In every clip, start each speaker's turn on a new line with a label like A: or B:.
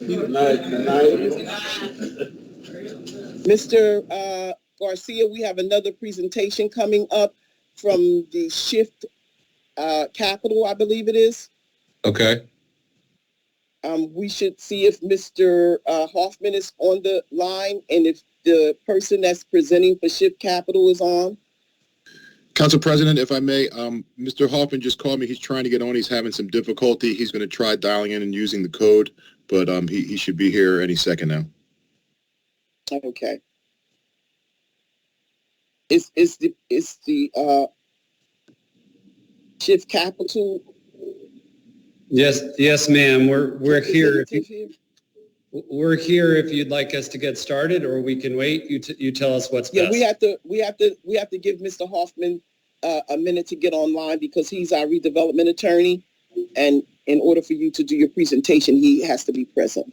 A: Good night. Good night.
B: Mr. Garcia, we have another presentation coming up from the Shift Capital, I believe it is.
C: Okay.
B: We should see if Mr. Hoffman is on the line and if the person that's presenting for Shift Capital is on.
C: Council President, if I may, Mr. Hoffman just called me. He's trying to get on. He's having some difficulty. He's going to try dialing in and using the code, but he should be here any second now.
B: Okay. Is the Shift Capital?
D: Yes, ma'am. We're here. We're here if you'd like us to get started, or we can wait. You tell us what's best.
B: Yeah, we have to give Mr. Hoffman a minute to get online because he's our redevelopment attorney, and in order for you to do your presentation, he has to be present.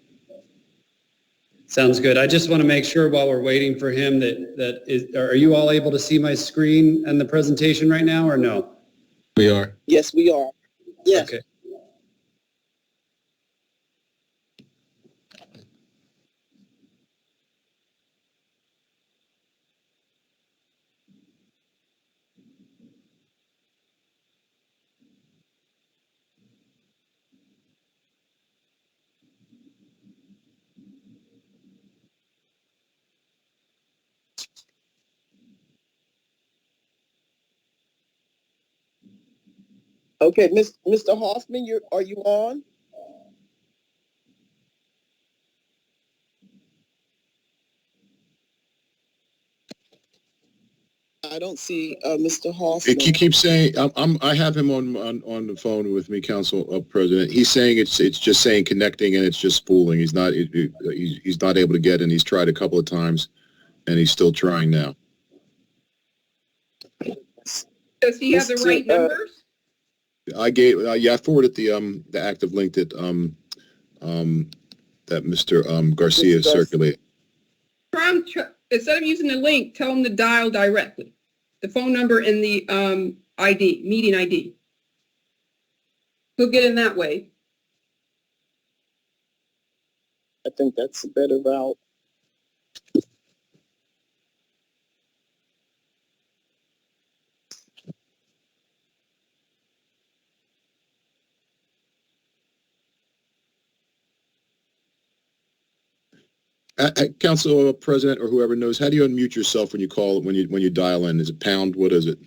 D: Sounds good. I just want to make sure while we're waiting for him are you all able to see my screen and the presentation right now, or no?
C: We are.
B: Yes, we are. Yes.
D: Okay.
B: Okay, Mr. Hoffman, are you on? I don't see Mr. Hoffman.
C: He keeps saying I have him on the phone with me, Council President. He's saying it's just saying connecting and it's just spooling. He's not able to get in. He's tried a couple of times, and he's still trying now.
E: Does he have the right numbers?
C: I forwarded the active link that Mr. Garcia circulated.
E: Instead of using the link, tell him to dial directly. The phone number and the meeting ID. He'll get in that way.
B: I think that's a better route.
C: Council President or whoever knows, how do you unmute yourself when you call when you dial in? Is it pound? What is it?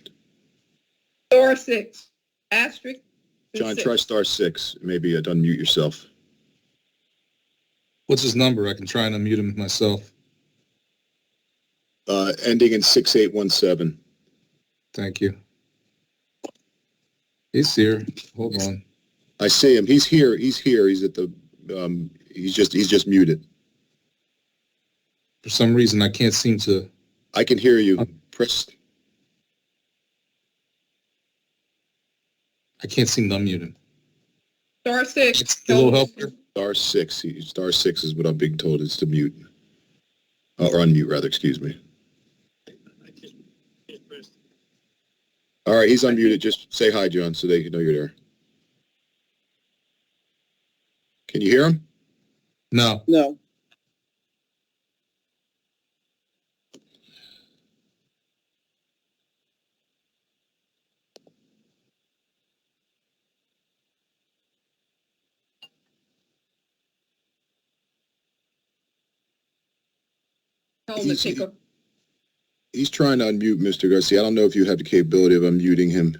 E: *6 asterisk.
C: John, try *6. Maybe unmute yourself.
F: What's his number? I can try and unmute him myself.
C: Ending in 6817.
F: Thank you. He's here. Hold on.
C: I see him. He's here. He's at the. He's just muted.
F: For some reason, I can't seem to.
C: I can hear you. Press.
F: I can't seem to unmute him.
E: *6.
F: A little help here.
C: *6. *6 is what I'm being told is to mute. Or unmute, rather. Excuse me. All right, he's unmuted. Just say hi, John, so they know you're there. Can you hear him?
F: No.
B: No.
E: Tell him to take a.
C: He's trying to unmute Mr. Garcia. I don't know if you have the capability of unmuting him.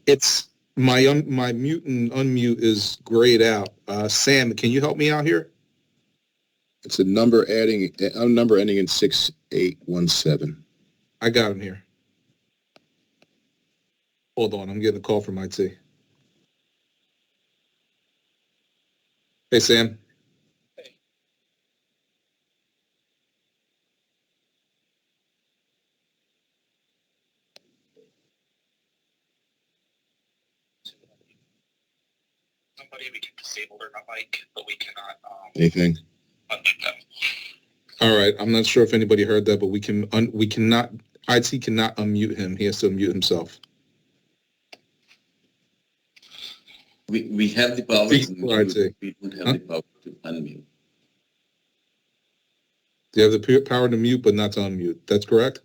F: It's my mute and unmute is grayed out. Sam, can you help me out here?
C: It's a number ending in 6817.
F: I got him here. Hold on, I'm getting a call from IT. Hey, Sam.
G: Somebody we can disable their mic, but we cannot
C: Anything?
G: unmute them.
F: All right, I'm not sure if anybody heard that, but we cannot. IT cannot unmute him. He has to unmute himself.
A: We have the power
F: Speak,
A: to mute. We don't have
F: Huh?
A: the power to unmute.
F: You have the power to mute, but not to unmute. That's correct?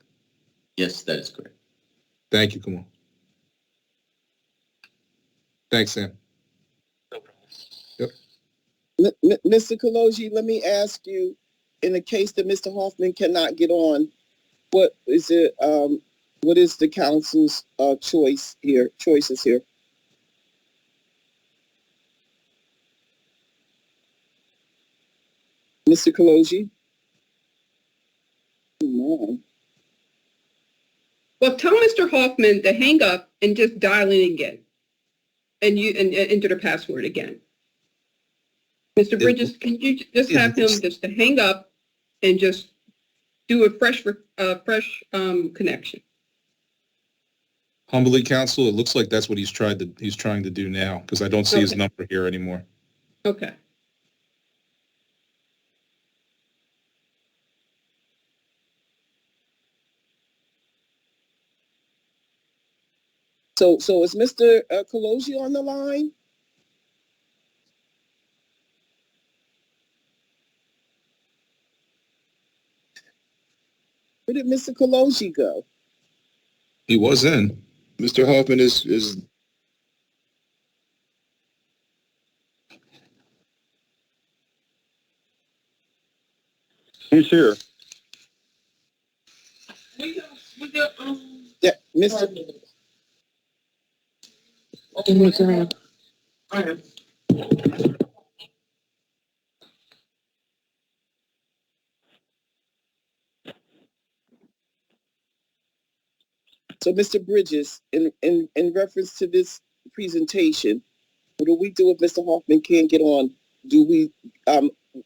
A: Yes, that is correct.
F: Thank you, Kamal. Thanks, Sam.
G: No problem.
B: Mr. Kaloji, let me ask you, in the case that Mr. Hoffman cannot get on, what is it? What is the council's choices here? Mr. Kaloji? No.
E: Well, tell Mr. Hoffman to hang up and just dial in again. And enter the password again. Mr. Bridges, can you just have him just to hang up and just do a fresh connection?
F: Humbly, counsel, it looks like that's what he's trying to do now, because I don't see his number here anymore.
E: Okay.
B: So is Mr. Kaloji on the line? Where did Mr. Kaloji go?
F: He was in.
C: Mr. Hoffman is
H: He's here.
B: Yeah, Mr. So, Mr. Bridges, in reference to this presentation, what do we do if Mr. Hoffman can't get on? Do we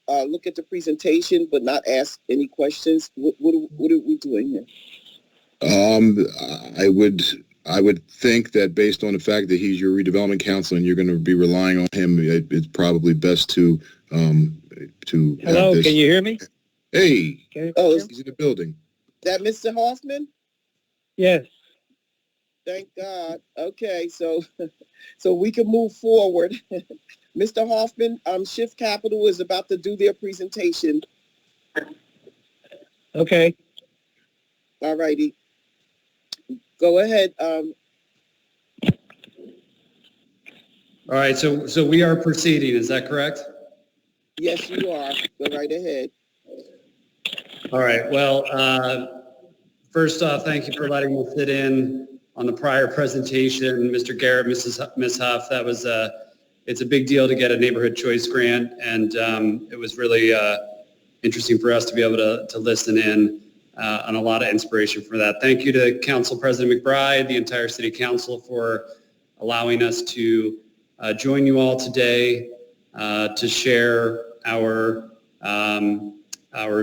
B: look at the presentation but not ask any questions? What are we doing here?
C: I would think that based on the fact that he's your redevelopment counsel and you're going to be relying on him, it's probably best to
H: Hello, can you hear me?
C: Hey,
B: Oh,
C: he's in the building.
B: is that Mr. Hoffman?
H: Yes.
B: Thank God. Okay, so we can move forward. Mr. Hoffman, Shift Capital is about to do their presentation.
H: Okay.
B: All righty. Go ahead.
D: All right, so we are proceeding, is that correct?
B: Yes, you are. Go right ahead.
D: All right, well, first off, thank you for letting me sit in on the prior presentation. Mr. Garrett, Ms. Huff, that was it's a big deal to get a neighborhood choice grant, and it was really interesting for us to be able to listen in on a lot of inspiration for that. Thank you to Council President McBride, the entire City Council for allowing us to join you all today to share our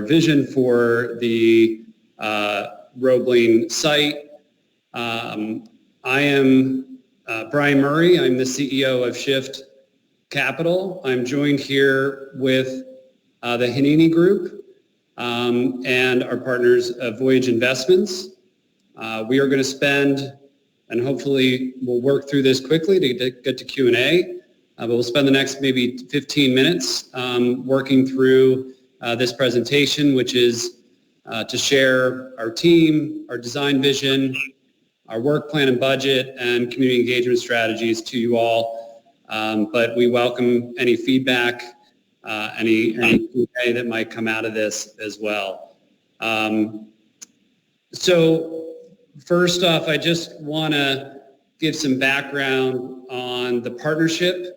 D: vision for the Roebling site. I am Brian Murray. I'm the CEO of Shift Capital. I'm joined here with the Hanini Group and our partners Voyage Investments. We are going to spend, and hopefully we'll work through this quickly to get to Q&A, but we'll spend the next maybe 15 minutes working through this presentation, which is to share our team, our design vision, our work plan and budget, and community engagement strategies to you all. But we welcome any feedback, any Q&A that might come out of this as well. So first off, I just want to give some background on the partnership.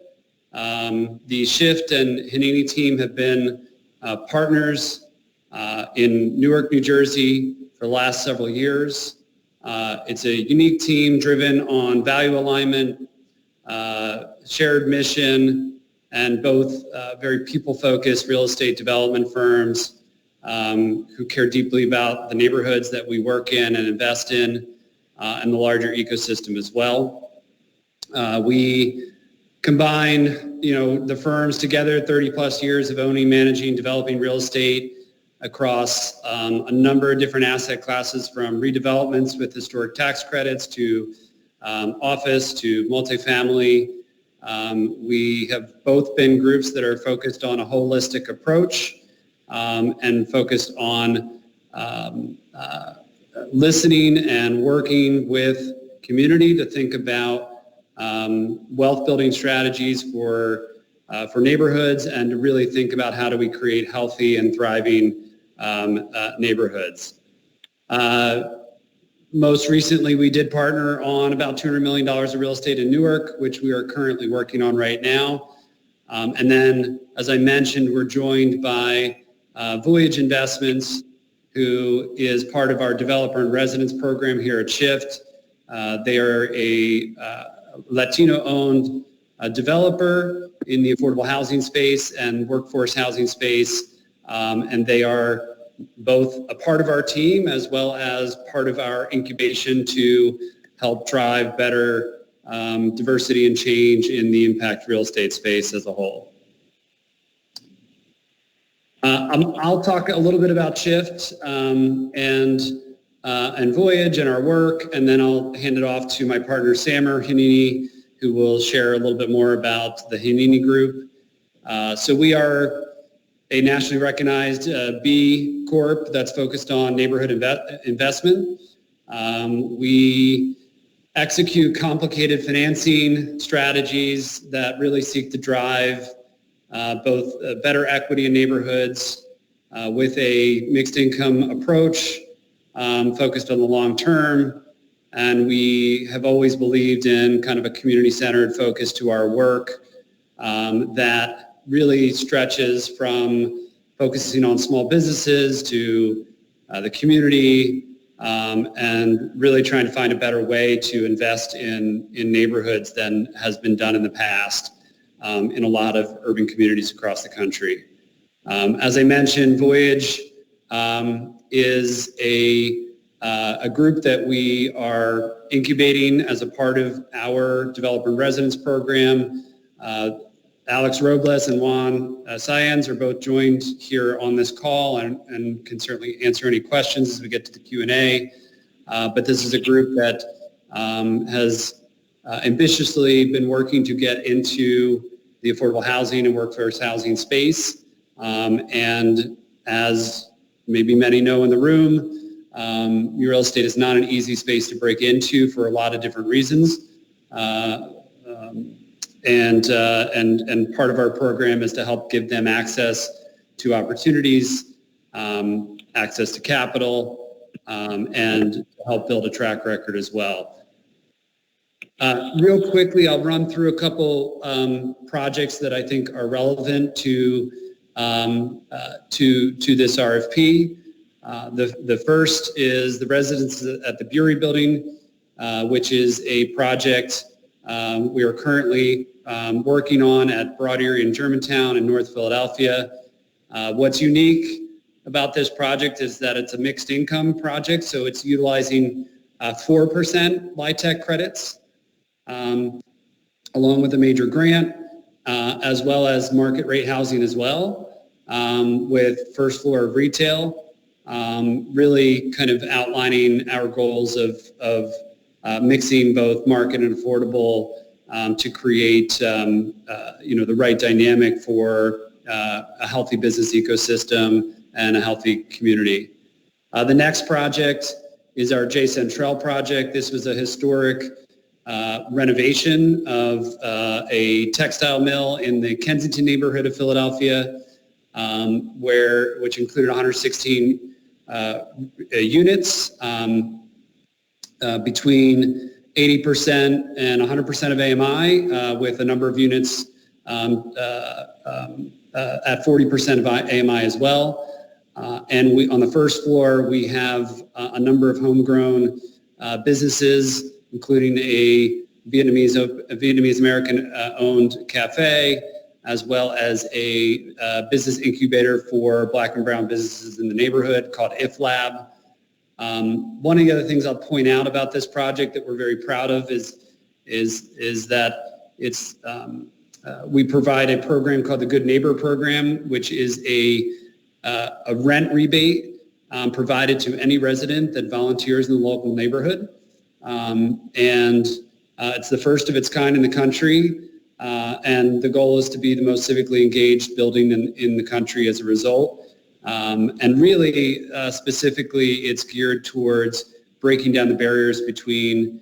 D: The Shift and Hanini team have been partners in Newark, New Jersey for the last several years. It's a unique team driven on value alignment, shared mission, and both very people-focused real estate development firms who care deeply about the neighborhoods that we work in and invest in, and the larger ecosystem as well. We combined, the firms together, 30 plus years of owning, managing, developing real estate across a number of different asset classes, from redevelopments with historic tax credits to office to multifamily, We have both been groups that are focused on a holistic approach and focused on listening and working with community to think about wealth building strategies for neighborhoods and to really think about how do we create healthy and thriving neighborhoods. Most recently, we did partner on about $200 million of real estate in Newark, which we are currently working on right now. And then, as I mentioned, we're joined by Voyage Investments, who is part of our developer and residence program here at Shift. They are a Latino-owned developer in the affordable housing space and workforce housing space, and they are both a part of our team as well as part of our incubation to help drive better diversity and change in the impact real estate space as a whole. I'll talk a little bit about Shift and Voyage and our work, and then I'll hand it off to my partner, Hanini, who will share a little bit more about the Hanini Group. So we are a nationally recognized B Corp that's focused on neighborhood investment. We execute complicated financing strategies that really seek to drive both better equity in neighborhoods with a mixed income approach focused on the long term. And we have always believed in kind of a community-centered focus to our work that really stretches from focusing on small businesses to the community and really trying to find a better way to invest in neighborhoods than has been done in the past in a lot of urban communities across the country. As I mentioned, Voyage is a group that we are incubating as a part of our developer in residence program. Alex Robles and Juan Sayans are both joined here on this call and can certainly answer any questions as we get to the Q&A. But this is a group that has ambitiously been working to get into the affordable housing and workforce housing space. And as maybe many know in the room, real estate is not an easy space to break into for a lot of different reasons. And part of our program is to help give them access to opportunities, access to capital, and help build a track record as well. Real quickly, I'll run through a couple projects that I think are relevant to this RFP. The first is the residences at the Bury Building, which is a project we are currently working on at Broad Erie and Germantown in North Philadelphia. What's unique about this project is that it's a mixed income project, so it's utilizing 4% LIHTC credits along with a major grant, as well as market rate housing as well, with first floor of retail, really kind of outlining our goals of mixing both market and affordable to create the right dynamic for a healthy business ecosystem and a healthy community. The next project is our J Centrell project. This was a historic renovation of a textile mill in the Kensington neighborhood of Philadelphia, which included 116 units between 80% and 100% of AMI, with a number of units at 40% of AMI as well. And on the first floor, we have a number of homegrown businesses, including a Vietnamese American owned cafe, as well as a business incubator for Black and brown businesses in the neighborhood called If Lab. One of the other things I'll point out about this project that we're very proud of is that it's we provide a program called the Good Neighbor Program, which is a rent rebate provided to any resident that volunteers in the local neighborhood. And it's the first of its kind in the country. and the goal is to be the most civically engaged building in the country as a result. And really, specifically, it's geared towards breaking down the barriers between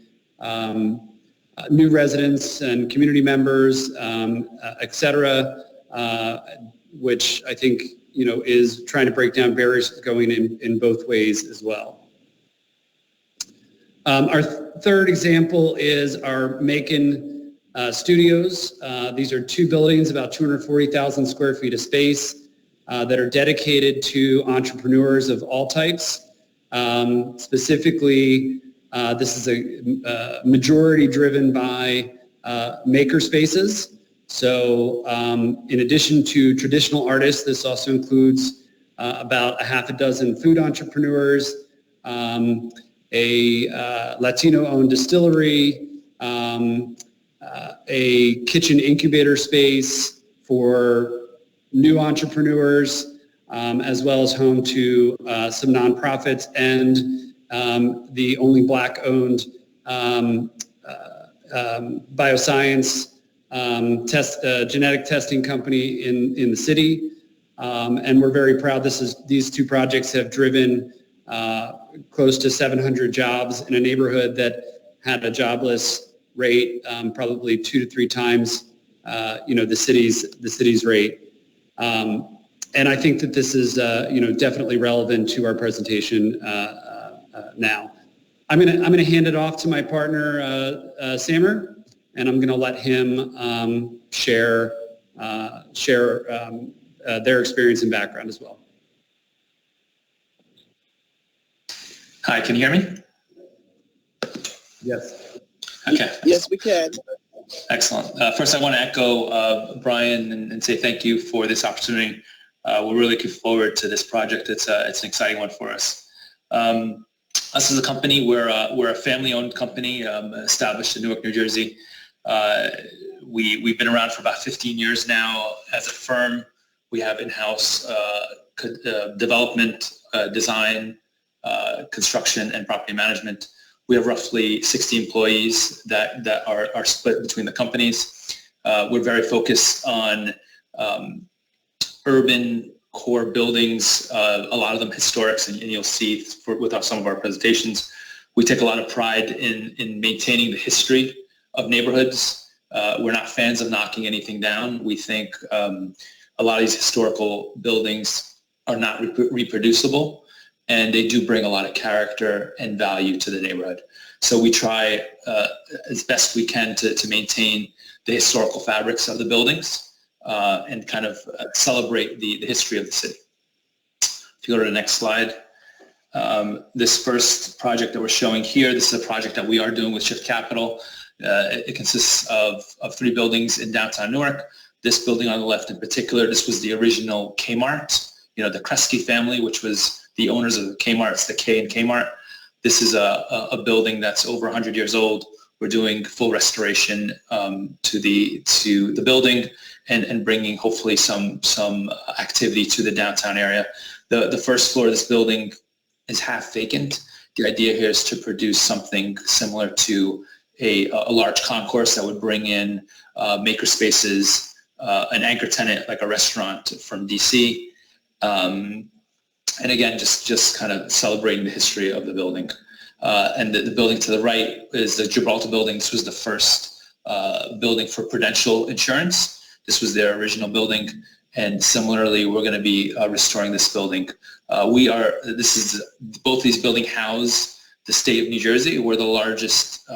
D: new residents and community members, et cetera, which I think, is trying to break down barriers going in both ways as well. Our third example is our Macon Studios. These are 2 buildings, about 240,000 square feet of space that are dedicated to entrepreneurs of all types. Specifically, this is a majority driven by maker spaces. So in addition to traditional artists, this also includes about a half a dozen food entrepreneurs, a Latino-owned distillery, a kitchen incubator space for new entrepreneurs, as well as home to some nonprofits and the only Black-owned bioscience genetic testing company in the city. And we're very proud. These 2 projects have driven close to 700 jobs in a neighborhood that had a jobless rate probably 2 to 3 times the city's rate. And I think that this is definitely relevant to our presentation now. I'm gonna hand it off to my partner Samer, and I'm gonna let him share their experience and background as well.
G: Hi, can you hear me?
D: Yes.
G: Okay.
B: Yes, we can.
G: Excellent. First, I want to echo Brian and say thank you for this opportunity. We're really looking forward to this project. It's an exciting one for us. Us as a company, we're a family-owned company established in Newark, New Jersey. We've been around for about 15 years now. As a firm, we have in-house development, design, construction, and property management. We have roughly 60 employees that are split between the companies. We're very focused on urban core buildings, a lot of them historics, and you'll see with some of our presentations. We take a lot of pride in maintaining the history of neighborhoods. We're not fans of knocking anything down. We think a lot of these historical buildings are not reproducible, and they do bring a lot of character and value to the neighborhood. So we try as best we can to maintain the historical fabrics of the buildings and kind of celebrate the history of the city. If you go to the next slide. This first project that we're showing here, this is a project that we are doing with Shift Capital. It consists of 3 buildings in downtown Newark. This building on the left in particular, this was the original Kmart, the Kresge family, which was the owners of the Kmart's, the K and Kmart. This is a building that's over 100 years old. We're doing full restoration to the building and bringing hopefully some activity to the downtown area. The first floor of this building is half vacant. The idea here is to produce something similar to a large concourse that would bring in maker spaces, an anchor tenant like a restaurant from DC, and again, just kind of celebrating the history of the building. And the building to the right is the Gibraltar building. This was the first building for Prudential Insurance. This was their original building. And similarly, we're going to be restoring this building. Both these buildings house the state of New Jersey. We're the largest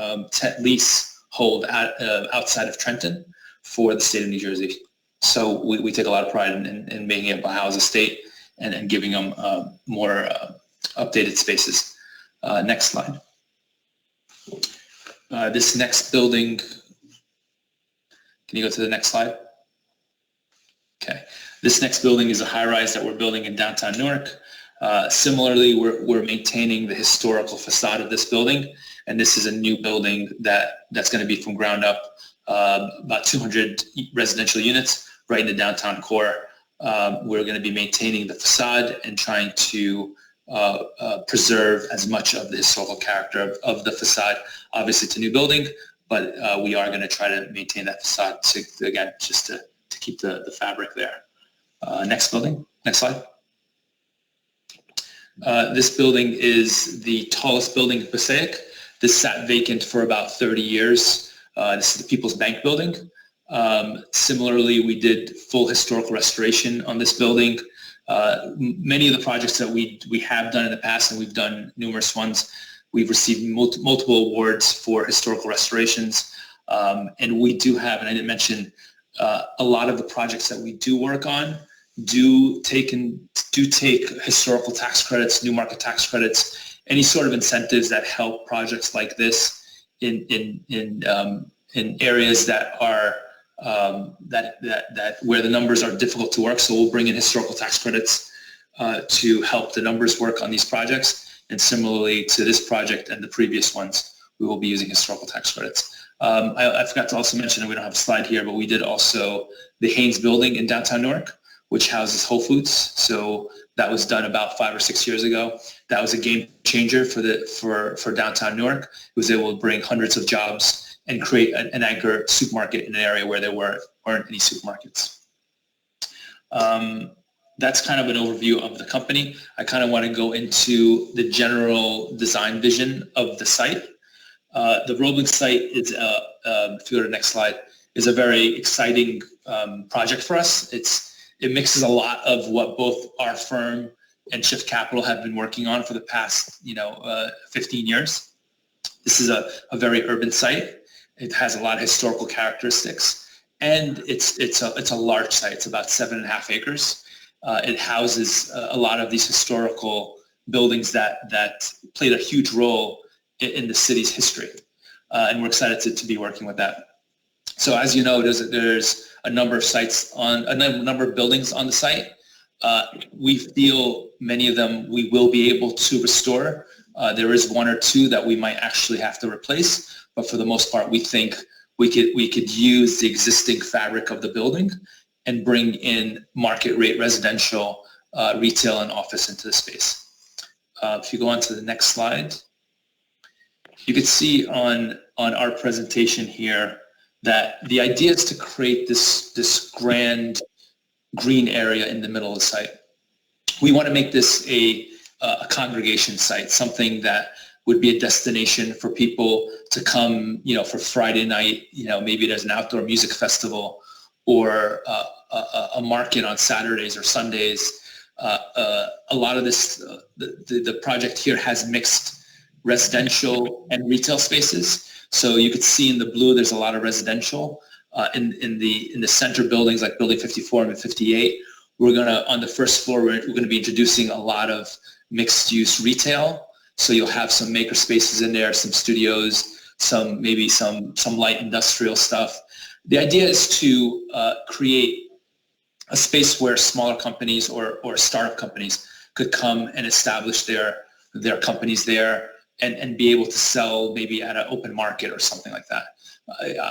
G: leasehold outside of Trenton for the state of New Jersey. So we take a lot of pride in being able to house the state and giving them more updated spaces. Next slide. This next building, can you go to the next slide? Okay. This next building is a high-rise that we're building in downtown Newark. Similarly, we're maintaining the historical facade of this building, and this is a new building that's going to be from ground up, about 200 residential units right in the downtown core. We're going to be maintaining the facade and trying to preserve as much of the historical character of the facade. Obviously, it's a new building, but we are going to try to maintain that facade again, just to keep the fabric there. Next slide. This building is the tallest building in Passaic. This sat vacant for about 30 years. This is the People's Bank building. Similarly, we did full historical restoration on this building. Many of the projects that we have done in the past, and we've done numerous ones, we've received multiple awards for historical restorations. And we do have, and I didn't mention, a lot of the projects that we do work on do take historical tax credits, new market tax credits, any sort of incentives that help projects like this in areas that are that where the numbers are difficult to work. So we'll bring in historical tax credits to help the numbers work on these projects. And similarly to this project and the previous ones, we will be using historical tax credits. I forgot to also mention, and we don't have a slide here, but we did also the Haynes building in downtown Newark, which houses Whole Foods. So that was done about 5 or 6 years ago. That was a game changer for downtown Newark. It was able to bring hundreds of jobs and create an anchor supermarket in an area where there weren't any supermarkets. That's kind of an overview of the company. I kind of want to go into the general design vision of the site. The Roebling site is, if you go to the next slide, is a very exciting project for us. It mixes a lot of what both our firm and Shift Capital have been working on for the past 15 years. This is a very urban site. It has a lot of historical characteristics, and it's a large site. It's about 7.5 acres. It houses a lot of these historical buildings that played a huge role in the city's history, and we're excited to be working with that. So as you know, there's a number of sites a number of buildings on the site. We feel many of them we will be able to restore. There is 1 or 2 that we might actually have to replace, but for the most part, we think we could use the existing fabric of the building and bring in market rate residential, retail, and office into the space. If you go on to the next slide, you can see on our presentation here that the idea is to create this grand green area in the middle of the site. We want to make this a congregation site, something that would be a destination for people to come, for Friday night. Maybe there's an outdoor music festival or a market on Saturdays or Sundays. A lot of this, the project here has mixed residential and retail spaces. So you could see in the blue, there's a lot of residential. In the center buildings like Building 54 and 58, on the first floor, we're going to be introducing a lot of mixed-use retail. So you'll have some maker spaces in there, some studios, maybe some light industrial stuff. The idea is to create a space where smaller companies or startup companies could come and establish their companies there and be able to sell maybe at an open market or something like that.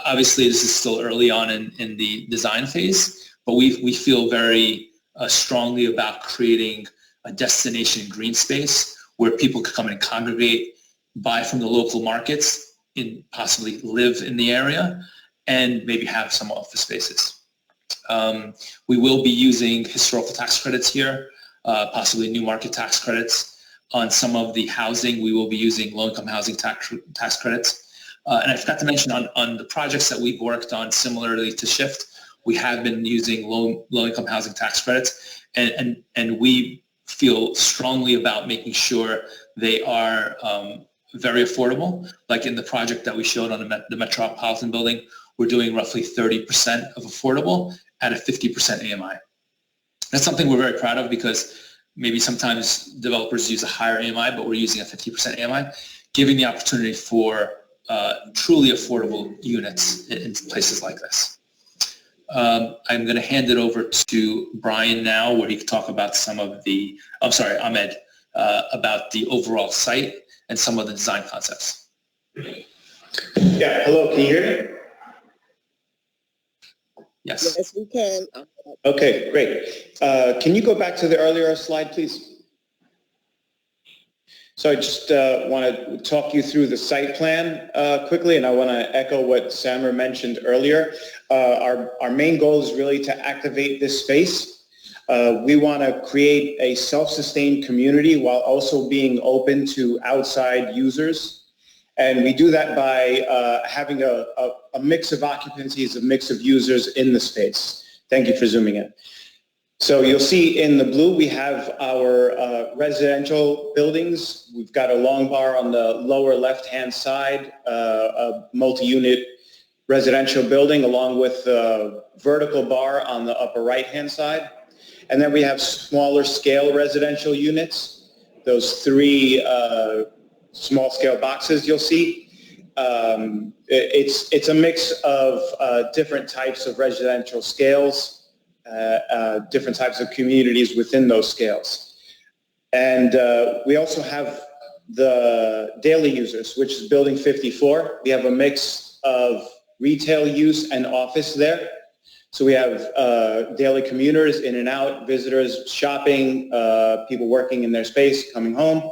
G: Obviously, this is still early on in the design phase, but we feel very strongly about creating a destination green space where people could come and congregate, buy from the local markets, and possibly live in the area, and maybe have some office spaces. We will be using historical tax credits here, possibly new market tax credits. On some of the housing, we will be using low-income housing tax credits. And I forgot to mention on the projects that we've worked on similarly to Shift, we have been using low-income housing tax credits, and we feel strongly about making sure they are very affordable. Like in the project that we showed on the Metropolitan building, we're doing roughly 30% of affordable at a 50% AMI. That's something we're very proud of because maybe sometimes developers use a higher AMI, but we're using a 50% AMI, giving the opportunity for truly affordable units in places like this. I'm going to hand it over to Brian now, where he can talk about Ahmed, about the overall site and some of the design concepts.
I: Yeah, hello, can you hear me?
G: Yes.
B: Yes, we can.
I: Okay, great. Can you go back to the earlier slide, please? So I just want to talk you through the site plan quickly, and I want to echo what Samar mentioned earlier. Our main goal is really to activate this space. We want to create a self-sustained community while also being open to outside users. And we do that by having a mix of occupancies, a mix of users in the space. Thank you for zooming in. So you'll see in the blue, we have our residential buildings. We've got a long bar on the lower left-hand side, a multi-unit residential building, along with a vertical bar on the upper right-hand side. And then we have smaller scale residential units, those three small scale boxes you'll see. It's a mix of different types of residential scales. Different types of communities within those scales. And we also have the daily users, which is building 54. We have a mix of retail use and office there. So we have daily commuters in and out, visitors shopping, people working in their space, coming home.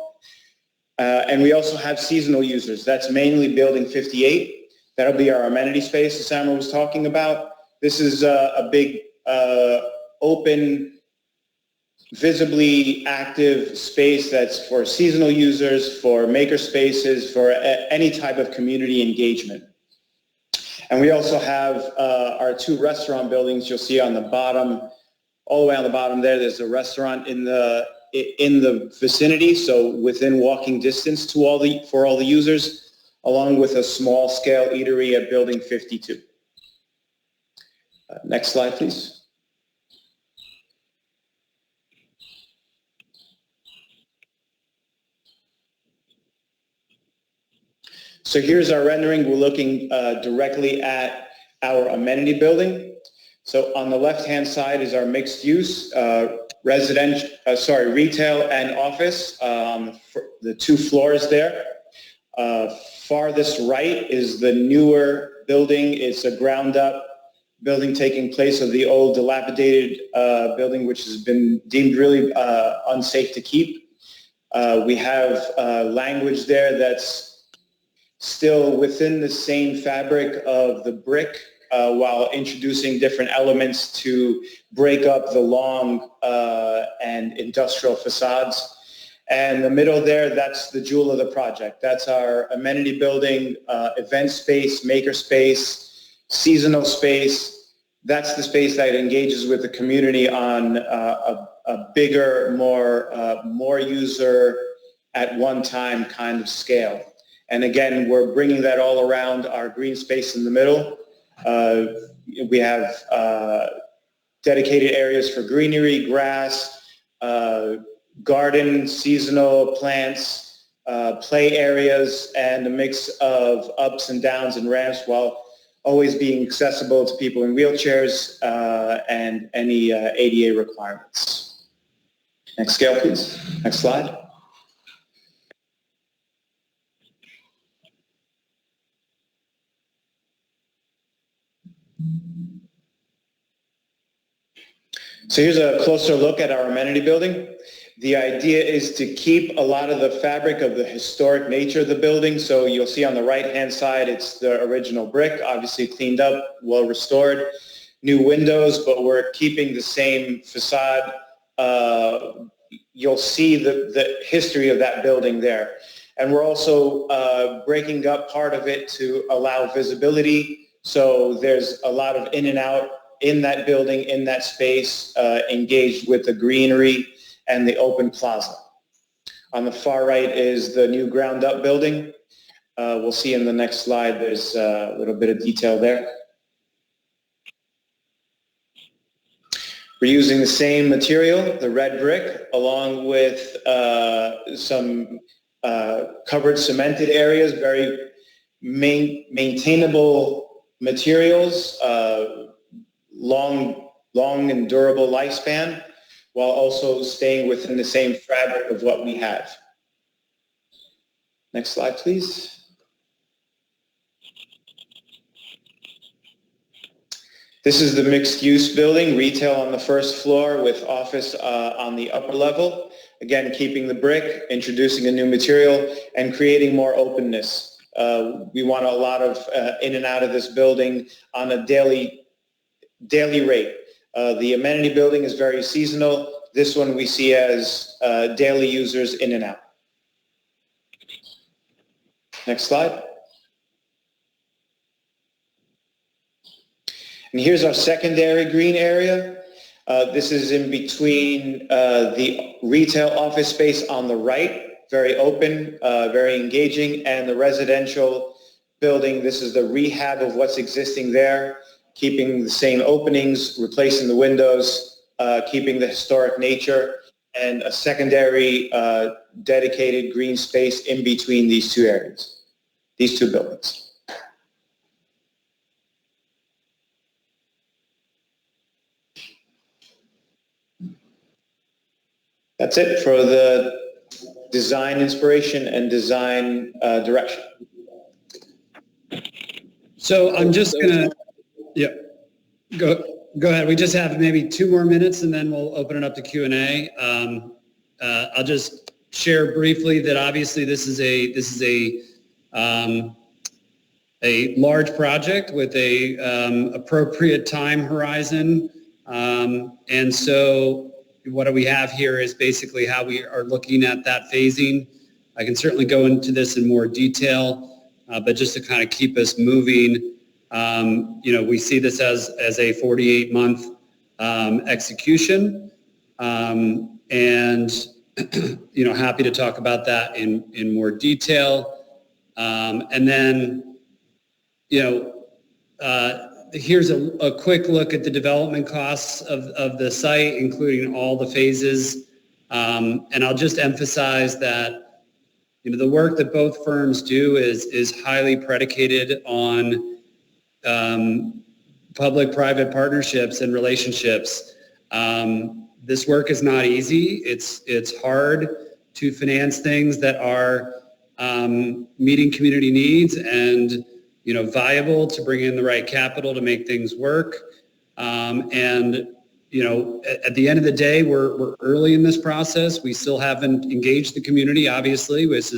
I: And we also have seasonal users. That's mainly building 58. That'll be our amenity space that Samar was talking about. This is a big open, visibly active space that's for seasonal users, for maker spaces, for any type of community engagement. And we also have our two restaurant buildings you'll see on the bottom, all the way on the bottom there. There's a restaurant in the vicinity, so within walking distance to for all the users, along with a small scale eatery at building 52. Next slide, please. So here's our rendering. We're looking directly at our amenity building. So on the left-hand side is our mixed use, retail and office, the two floors there. Farthest right is the newer building. It's a ground up building taking place of the old dilapidated building, which has been deemed really unsafe to keep. We have language there that's still within the same fabric of the brick, while introducing different elements to break up the long and industrial facades. And the middle there, that's the jewel of the project. That's our amenity building, event space, maker space, seasonal space. That's the space that engages with the community on a bigger, more user at one time kind of scale. And again, we're bringing that all around our green space in the middle. We have dedicated areas for greenery, grass, garden, seasonal plants, play areas, and a mix of ups and downs and ramps while always being accessible to people in wheelchairs and any ADA requirements. Next scale, please. Next slide. So here's a closer look at our amenity building. The idea is to keep a lot of the fabric of the historic nature of the building. So you'll see on the right-hand side, it's the original brick, obviously cleaned up, well restored, new windows, but we're keeping the same facade. You'll see the history of that building there. And we're also breaking up part of it to allow visibility. So there's a lot of in and out in that building, in that space, engaged with the greenery and the open plaza. On the far right is the new ground up building. We'll see in the next slide, there's a little bit of detail there. We're using the same material, the red brick, along with some covered cemented areas, very maintainable materials, long and durable lifespan, while also staying within the same fabric of what we have. Next slide, please. This is the mixed-use building, retail on the first floor with office on the upper level. Again, keeping the brick, introducing a new material, and creating more openness. We want a lot of in and out of this building on a daily rate. The amenity building is very seasonal. This one we see as daily users in and out. Next slide. And here's our secondary green area. This is in between the retail office space on the right, very open, very engaging, and the residential building. This is the rehab of what's existing there, keeping the same openings, replacing the windows, keeping the historic nature, and a secondary dedicated green space in between these two areas, these two buildings. That's it for the design inspiration and design direction.
D: So I'm just gonna, yeah, go ahead. We just have maybe 2 more minutes and then we'll open it up to Q&A. I'll just share briefly that obviously this is a large project with a appropriate time horizon. And so what we have here is basically how we are looking at that phasing. I can certainly go into this in more detail, but just to kind of keep us moving, we see this as a 48-month execution, and happy to talk about that in more detail. And then, here's a quick look at the development costs of the site, including all the phases. And I'll just emphasize that, the work that both firms do is highly predicated on public-private partnerships and relationships. This work is not easy. It's hard to finance things that are meeting community needs and viable, to bring in the right capital to make things work. And at the end of the day, we're early in this process. We still haven't engaged the community, obviously. This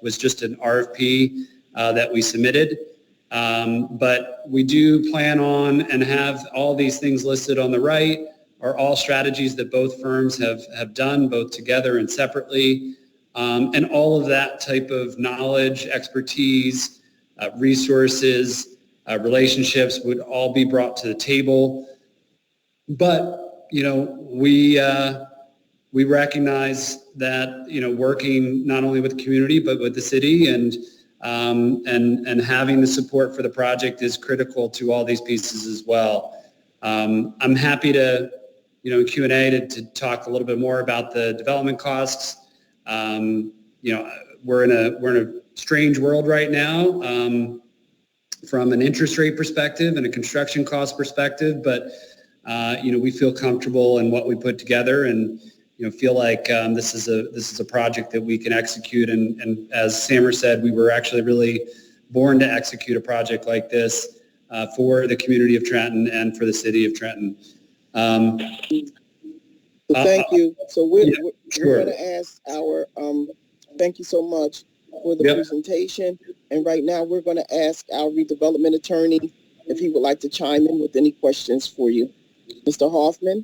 D: was just an RFP that we submitted. But we do plan on and have all these things listed on the right are all strategies that both firms have done, both together and separately. And all of that type of knowledge, expertise, resources, relationships would all be brought to the table. But, we recognize that, working not only with the community, but with the city and having the support for the project is critical to all these pieces as well. I'm happy to, in Q&A to talk a little bit more about the development costs. We're in a strange world right now, from an interest rate perspective and a construction cost perspective, but we feel comfortable in what we put together and feel like this is a project that we can execute. And as Samer said, we were actually really born to execute a project like this for the community of Trenton and for the city of Trenton.
B: So thank you. So we're
D: sure.
B: going to ask our thank you so much for the presentation. And right now we're going to ask our redevelopment attorney if he would like to chime in with any questions for you. Mr. Hoffman?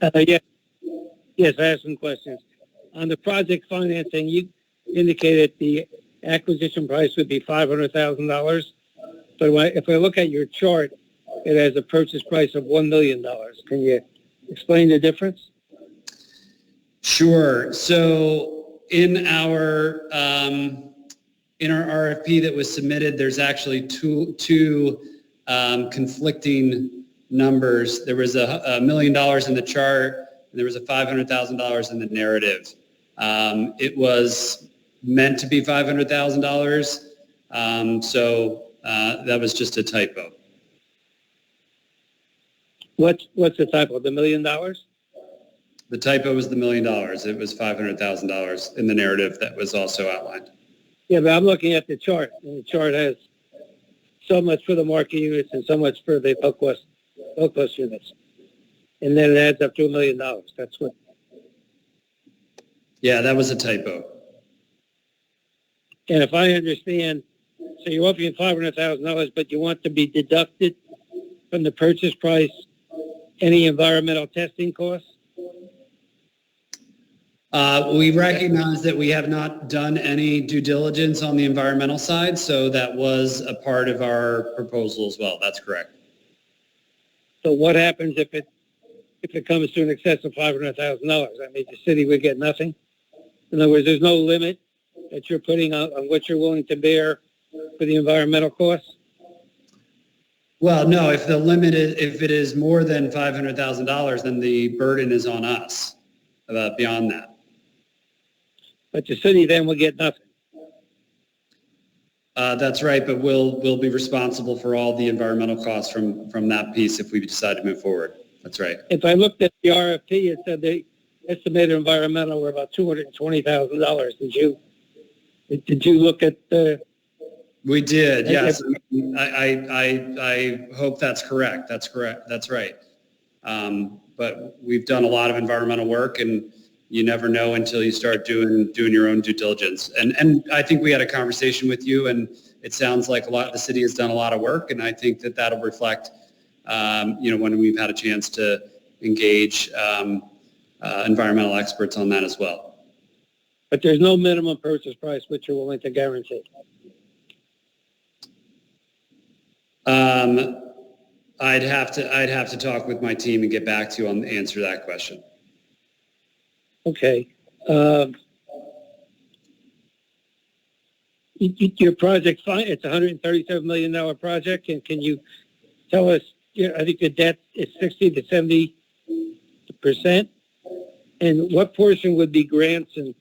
H: Yes, I have some questions. On the project financing, you indicated the acquisition price would be $500,000. But if I look at your chart, it has a purchase price of $1 million. Can you explain the difference?
D: Sure. So in our RFP that was submitted, there's actually two conflicting numbers. There was $1 million in the chart, and there was a $500,000 in the narrative. It was meant to be $500,000, so that was just a typo.
H: What's the typo? The $1 million?
D: The typo was the $1 million. It was $500,000 in the narrative that was also outlined.
H: Yeah, but I'm looking at the chart, and the chart has so much for the market units and so much for the Buckwest low-cost units. And then it adds up to $1 million. That's what,
D: Yeah, that was a typo.
H: and if I understand, so you're offering $500,000, but you want to be deducted from the purchase price any environmental testing costs?
D: We recognize that we have not done any due diligence on the environmental side, so that was a part of our proposal as well. That's correct.
H: So what happens if it comes to an excess of $500,000? I mean, the city would get nothing? In other words, there's no limit that you're putting on what you're willing to bear for the environmental costs?
D: Well, no, if the limit is, if it is more than $500,000, then the burden is on us beyond that.
H: But the city then will get nothing.
D: That's right, but we'll be responsible for all the environmental costs from that piece if we decide to move forward. That's right.
H: If I looked at the RFP, it said the estimated environmental were about $220,000. Did you look at the?
D: We did, yes. I hope that's correct. That's correct. That's right. But we've done a lot of environmental work, and you never know until you start doing your own due diligence. And I think we had a conversation with you, and it sounds like the city has done a lot of work, and I think that that'll reflect, when we've had a chance to engage environmental experts on that as well.
H: But there's no minimum purchase price which you're willing to guarantee.
D: I'd have to talk with my team and get back to you on the answer to that question.
H: Okay. Your project, it's a $137 million project, and can you tell us? I think the debt is 60 to 70%, and what portion would be grants and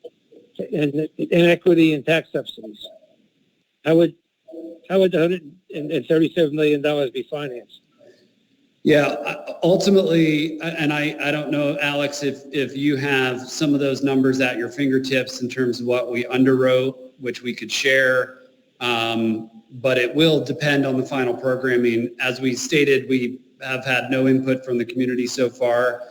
H: equity and tax subsidies? How would the $137 million be financed?
D: Yeah, ultimately, and I don't know, Alex, if you have some of those numbers at your fingertips in terms of what we underwrote, which we could share, but it will depend on the final programming. As we stated, we have had no input from the community so far.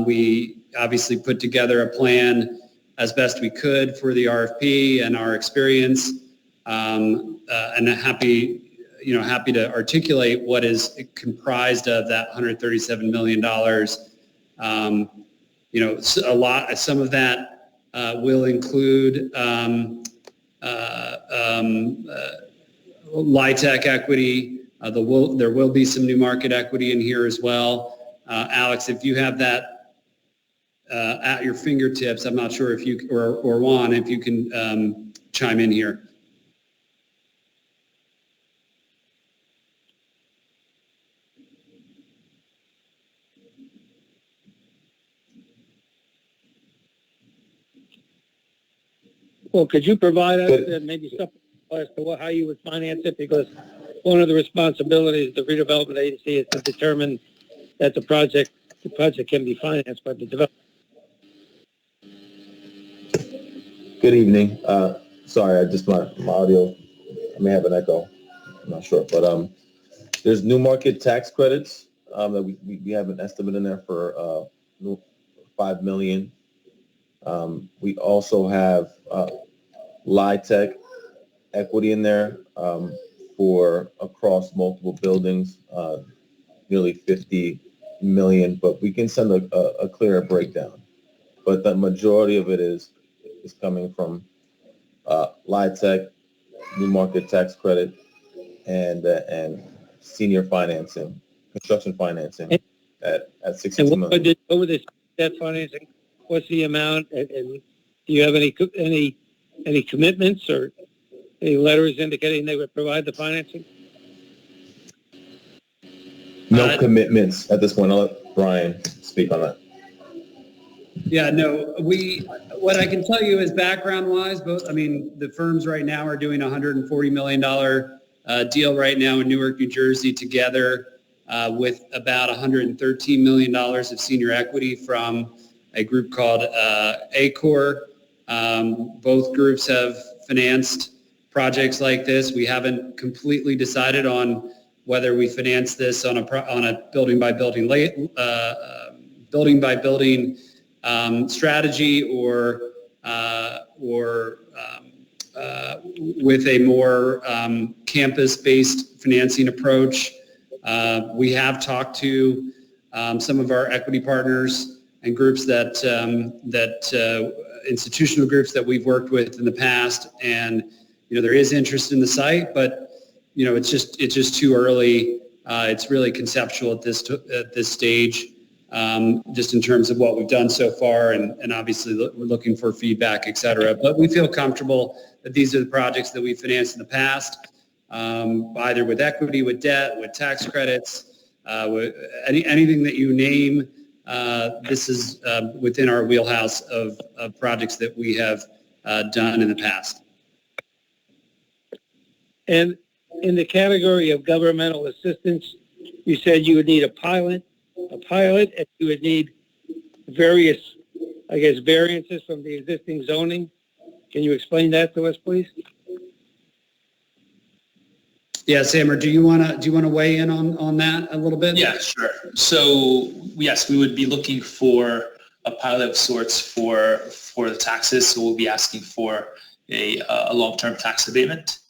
D: We obviously put together a plan as best we could for the RFP and our experience, and happy to articulate what is comprised of that $137 million. Some of that will include LIHTC equity. There will be some new market equity in here as well. Alex, if you have that at your fingertips, I'm not sure if you, or Juan, if you can chime in here.
H: Well, could you provide us maybe something as to how you would finance it? Because one of the responsibilities of the redevelopment agency is to determine that the project can be financed by the developer.
J: Good evening. Sorry, my audio, I may have an echo. I'm not sure, but there's new market tax credits that we have an estimate in there for $5 million. We also have LIHTC equity in there for across multiple buildings, nearly $50 million, but we can send a clearer breakdown. But the majority of it is coming from LIHTC, new market tax credit, and senior financing, construction financing at $62 million.
H: Over this debt financing, what's the amount, and do you have any commitments or any letters indicating they would provide the financing?
J: No commitments at this point. I'll let Brian speak on that.
D: Yeah, no, what I can tell you is background-wise, the firms right now are doing a $140 million deal right now in Newark, New Jersey, together with about $113 million of senior equity from a group called ACOR. Both groups have financed projects like this. We haven't completely decided on whether we finance this on a building by building strategy or with a more campus-based financing approach. We have talked to some of our equity partners and groups that institutional groups that we've worked with in the past, and there is interest in the site, but it's just too early. It's really conceptual at this stage, just in terms of what we've done so far, and obviously we're looking for feedback, et cetera. But we feel comfortable that these are the projects that we financed in the past, either with equity, with debt, with tax credits, with anything that you name. This is within our wheelhouse of projects that we have done in the past.
H: And in the category of governmental assistance, you said you would need a pilot, and you would need various, variances from the existing zoning. Can you explain that to us, please?
D: Yeah, Samer, do you want to weigh in on that a little bit?
G: Yeah, sure. So yes, we would be looking for a pilot of sorts for the taxes. So we'll be asking for a long-term tax abatement.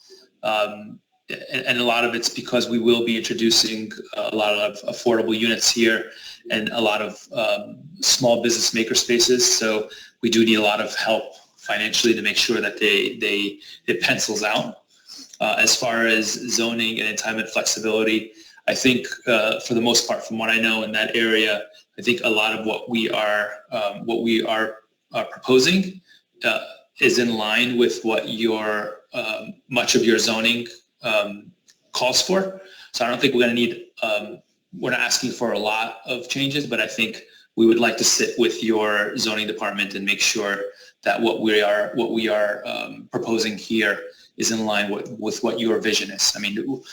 G: And a lot of it's because we will be introducing a lot of affordable units here and a lot of small business maker spaces. So we do need a lot of help financially to make sure that it pencils out. As far as zoning and entitlement flexibility, I think for the most part, from what I know in that area, I think a lot of what we are proposing is in line with what your much of your zoning calls for. So I don't think we're going to need, we're not asking for a lot of changes, but I think we would like to sit with your zoning department and make sure that what we are proposing here is in line with what your vision is. I mean,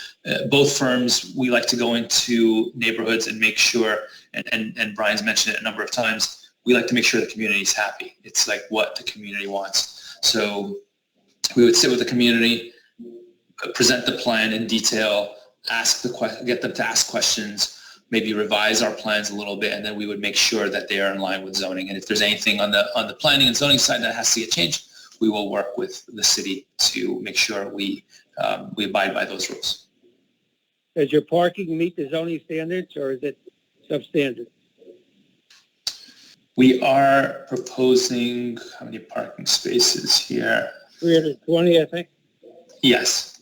G: both firms, we like to go into neighborhoods and make sure, and Brian's mentioned it a number of times, we like to make sure the community is happy. It's like what the community wants. So we would sit with the community, present the plan in detail, get them to ask questions, maybe revise our plans a little bit, and then we would make sure that they are in line with zoning. And if there's anything on the planning and zoning side that has to get changed, we will work with the city to make sure we abide by those rules.
H: Does your parking meet the zoning standards, or is it substandard?
G: We are proposing, how many parking spaces here?
H: 320, I think.
G: Yes.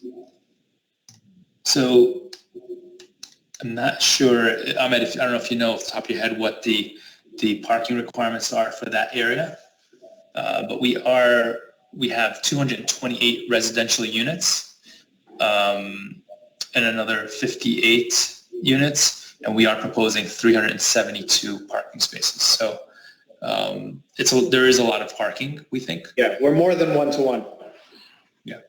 G: So I'm not sure, Ahmed, I don't know if you know off the top of your head what the parking requirements are for that area, but we have 228 residential units and another 58 units, and we are proposing 372 parking spaces. So there is a lot of parking, we think.
I: Yeah, we're more than 1-to-1.
G: Yeah.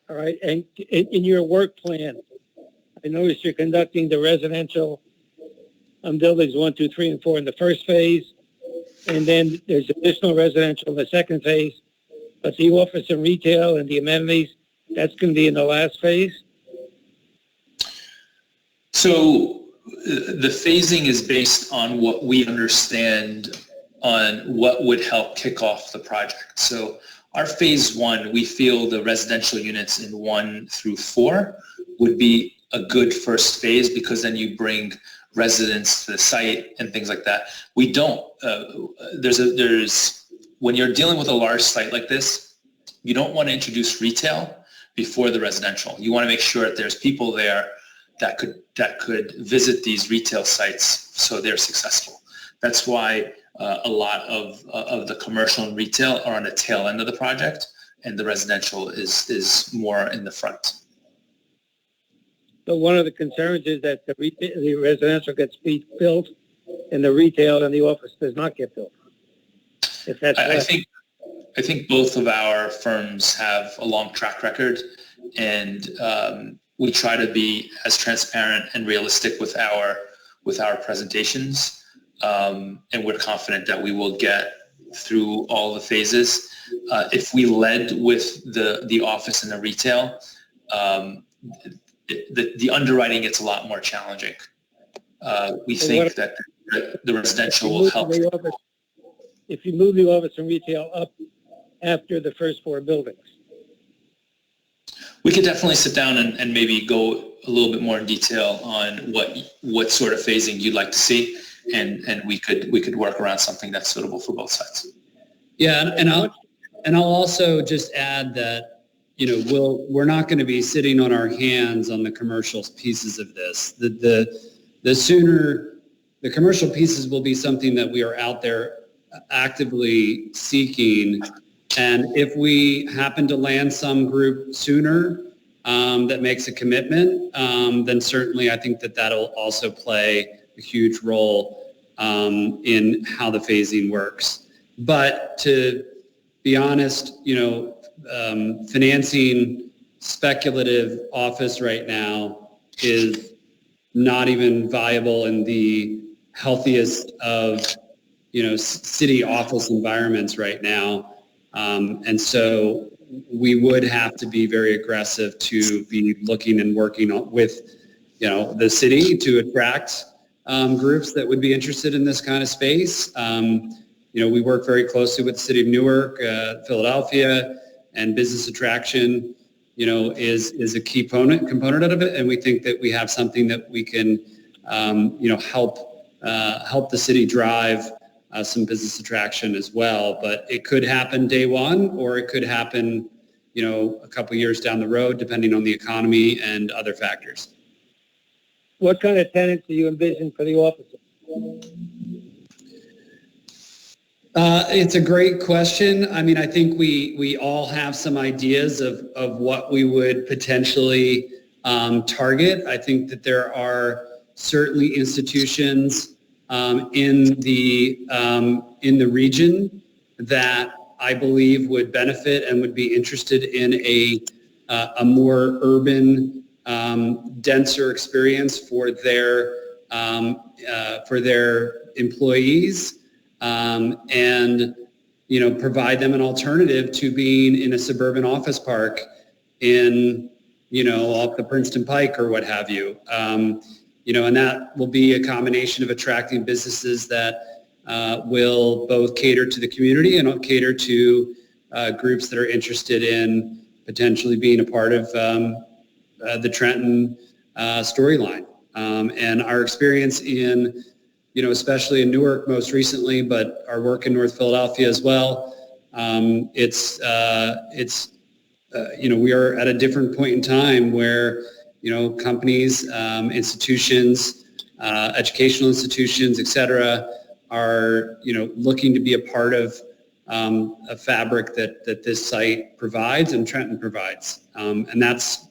H: All right, and in your work plan, I noticed you're conducting the residential buildings 1, 2, 3, and 4 in the first phase, and then there's additional residential in the second phase, but the office and retail and the amenities, that's going to be in the last phase?
G: So the phasing is based on what we understand on what would help kick off the project. So our phase 1, we feel the residential units in 1 through 4 would be a good first phase, because then you bring residents to the site and things like that. We don't, when you're dealing with a large site like this, you don't want to introduce retail before the residential. You want to make sure that there's people there that could visit these retail sites so they're successful. That's why a lot of the commercial and retail are on the tail end of the project, and the residential is more in the front.
H: So one of the concerns is that the residential gets built and the retail and the office does not get built. If that's
G: I think both of our firms have a long track record, and we try to be as transparent and realistic with our presentations, and we're confident that we will get through all the phases. If we led with the office and the retail, the underwriting gets a lot more challenging. We
H: So
G: think that the residential will help.
H: If you move the office and retail up after the first 4 buildings.
G: We could definitely sit down and maybe go a little bit more in detail on what sort of phasing you'd like to see, and we could work around something that's suitable for both sides.
D: Yeah, and I'll also just add that, we're not going to be sitting on our hands on the commercial pieces of this. The sooner the commercial pieces will be something that we are out there actively seeking. And if we happen to land some group sooner that makes a commitment, then certainly I think that that'll also play a huge role in how the phasing works. But to be honest, financing speculative office right now is not even viable in the healthiest of, city office environments right now. And so we would have to be very aggressive to be looking and working with, the city to attract groups that would be interested in this kind of space. We work very closely with the city of Newark, Philadelphia, and business attraction, is a key component of it. And we think that we have something that we can, help the city drive some business attraction as well. But it could happen day one, or it could happen, a couple years down the road, depending on the economy and other factors.
H: What kind of tenants do you envision for the offices?
D: It's a great question. I mean, I think we all have some ideas of what we would potentially target. I think that there are certainly institutions in the region that I believe would benefit and would be interested in a more urban, denser experience for their employees, and provide them an alternative to being in a suburban office park in off the Princeton Pike or what have you. And that will be a combination of attracting businesses that will both cater to the community and cater to groups that are interested in potentially being a part of the Trenton storyline. And our experience in, especially in Newark most recently, but our work in North Philadelphia as well, we are at a different point in time where companies, institutions, educational institutions, et cetera, are, looking to be a part of a fabric that this site provides and Trenton provides. And that's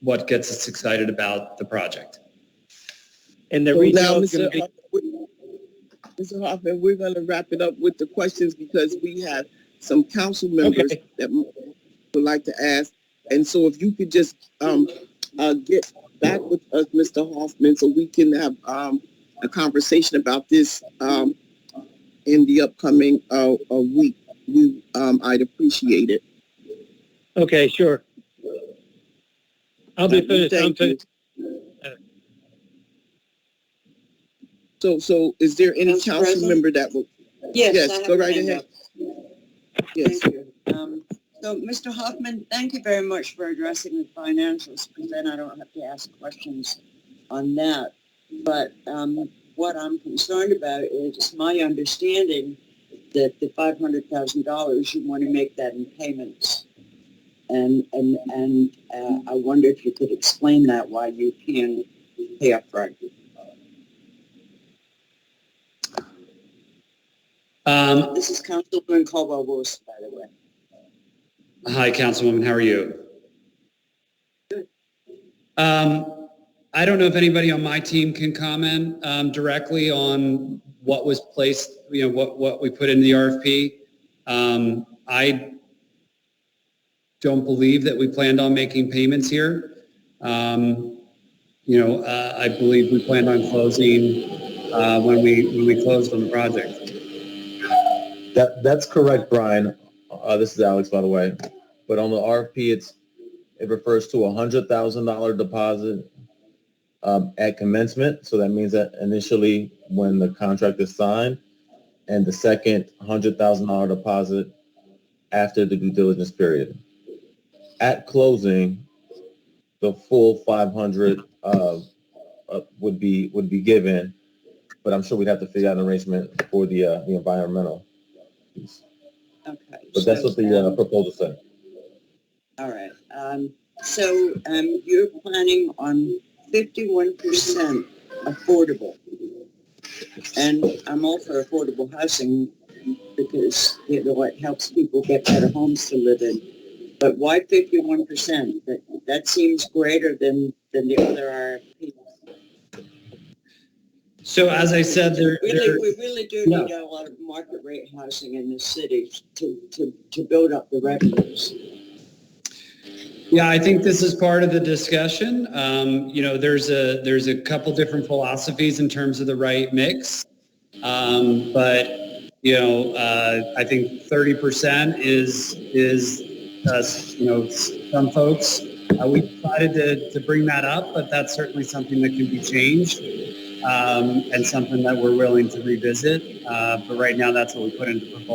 D: what gets us excited about the project.
H: And the
B: So now,
H: retail is going to be...
B: Mr. Hoffman, we're going to wrap it up with the questions because we have some council members that would like to ask. And so if you could just get back with us, Mr. Hoffman, so we can have a conversation about this in the upcoming week, I'd appreciate it.
H: Okay, sure. I'll be finished. I'm finished.
B: So is there any council member that will? Yes, go right ahead. Yes.
K: Thank you. So, Mr. Hoffman, thank you very much for addressing the financials, because then I don't have to ask questions on that. But what I'm concerned about is my understanding that the $500,000, you want to make that in payments. And I wonder if you could explain that, why you can pay up front. This is Councilwoman Caldwell-Wilson, by the way.
D: Hi, Councilwoman. How are you?
K: Good.
D: I don't know if anybody on my team can comment directly on what was placed, what we put in the RFP. I don't believe that we planned on making payments here. I believe we planned on closing when we closed on the project.
J: That's correct, Brian. This is Alex, by the way. But on the RFP, it refers to $100,000 deposit at commencement. So that means that initially when the contract is signed, and the second $100,000 deposit after the due diligence period. At closing, the full 500 would be given, but I'm sure we'd have to figure out an arrangement for the environmental piece.
K: Okay.
J: But that's what the proposal said.
K: All right. So you're planning on 51% affordable. And I'm all for affordable housing because, it helps people get better homes to live in. But why 51%? That seems greater than the other RFPs.
D: So as I said,
K: We really do need a lot of market rate housing in the city to build up the revenues.
D: Yeah, I think this is part of the discussion. There's a couple different philosophies in terms of the right mix. But I think 30% is some folks. We decided to bring that up, but that's certainly something that can be changed and something that we're willing to revisit. But right now, that's what we put into the proposal.